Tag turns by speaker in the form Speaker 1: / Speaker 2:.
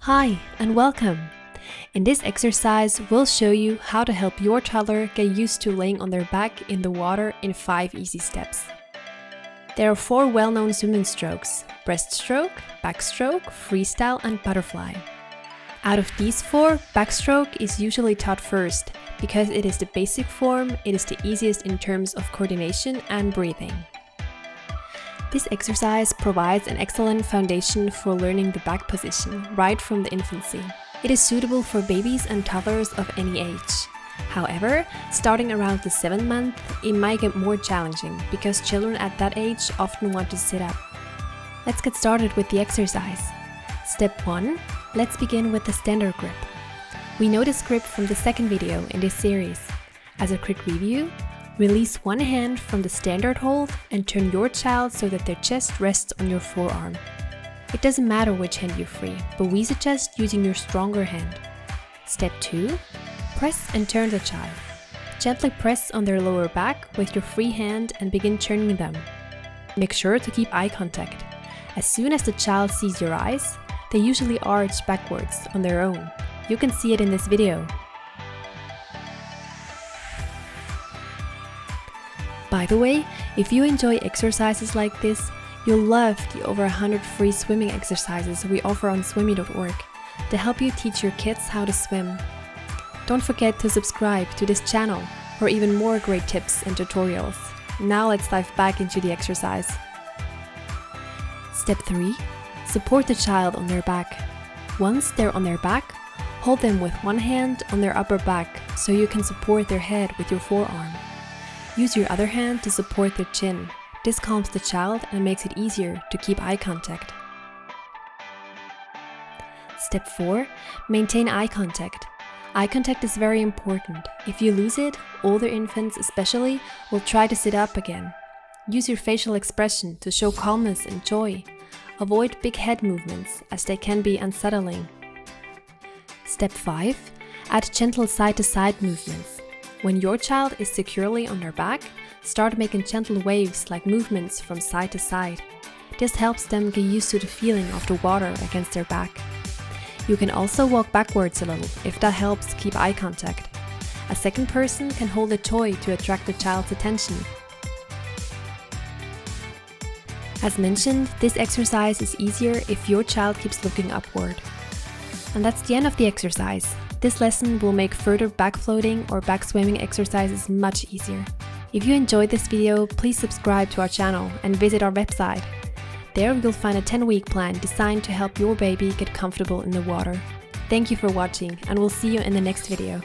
Speaker 1: Hi and welcome! In this exercise, we'll show you how to help your toddler get used to laying on their back in the water in 5 easy steps. There are 4 well-known swimming strokes: breaststroke, backstroke, freestyle and butterfly. Out of these 4, backstroke is usually taught first because it is the basic form, it is the easiest in terms of coordination and breathing. This exercise provides an excellent foundation for learning the back position right from the infancy. It is suitable for babies and toddlers of any age. However, starting around the 7th month, it might get more challenging because children at that age often want to sit up. Let's get started with the exercise. Step 1. Let's begin with the standard grip. We know this grip from the second video in this series. As a quick review, release one hand from the standard hold and turn your child so that their chest rests on your forearm. It doesn't matter which hand you free, but we suggest using your stronger hand. Step 2. Press and turn the child. Gently press on their lower back with your free hand and begin turning them. Make sure to keep eye contact. As soon as the child sees your eyes, they usually arch backwards on their own. You can see it in this video. By the way, if you enjoy exercises like this, you'll love the over 100 free swimming exercises we offer on swimy.org to help you teach your kids how to swim. Don't forget to subscribe to this channel for even more great tips and tutorials. Now let's dive back into the exercise. Step 3. Support the child on their back. Once they're on their back, hold them with one hand on their upper back so you can support their head with your forearm. Use your other hand to support their chin. This calms the child and makes it easier to keep eye contact. Step 4. Maintain eye contact. Eye contact is very important. If you lose it, older infants especially will try to sit up again. Use your facial expression to show calmness and joy. Avoid big head movements as they can be unsettling. Step 5. Add gentle side-to-side movements. When your child is securely on their back, start making gentle waves like movements from side to side. This helps them get used to the feeling of the water against their back. You can also walk backwards a little if that helps keep eye contact. A second person can hold a toy to attract the child's attention. As mentioned, this exercise is easier if your child keeps looking upward. And that's the end of the exercise. This lesson will make further back floating or back swimming exercises much easier. If you enjoyed this video, please subscribe to our channel and visit our website. There you'll find a 10-week plan designed to help your baby get comfortable in the water. Thank you for watching, and we'll see you in the next video.